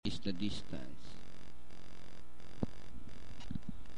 is the distance.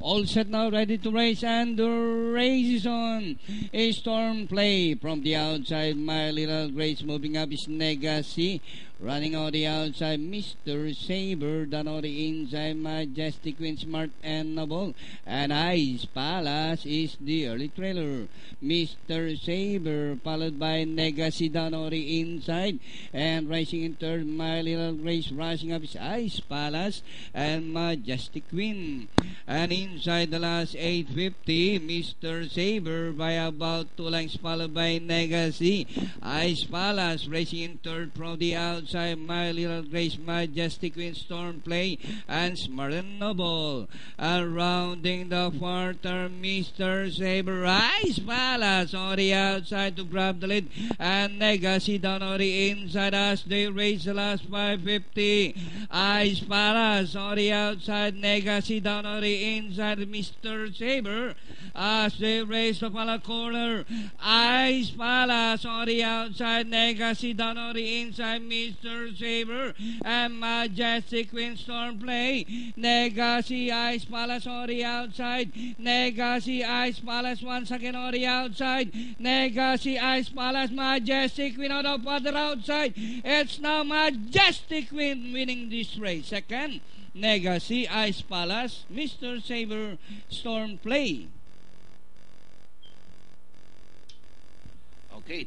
All set now, ready to race, and the race is on. A Storm Play from the outside. My Little Grace moving up is Legacy. Running on the outside, Mr. Saber. Down on the inside, Majestic Queen, Smart and Noble. And Ice Palace is the early trailer. Mr. Saber followed by Legacy down on the inside. And racing in third, My Little Grace. Rushing up is Ice Palace and Majestic Queen. And inside the last 850, Mr. Saber by about 2 lengths, followed by Legacy. Ice Palace racing in third from the outside, My Little Grace, Majestic Queen, Storm Play, and Smart and Noble. And rounding the quarter, Mr. Saber, Ice Palace on the outside to grab the lead, and Legacy down on the inside as they race the last 550. Ice Palace on the outside, Legacy down on the inside, Mr. Saber as they race the final corner. Ice Palace on the outside, Legacy down on the inside, Mr. Saber and Majestic Queen, Storm Play. Legacy, Ice Palace on the outside. Legacy, Ice Palace once again on the outside. Legacy, Ice Palace, Majestic Queen on the further outside. It's now Majestic Queen winning this race. Second, Legacy, Ice Palace, Mr. Saber, Storm Play. Okay.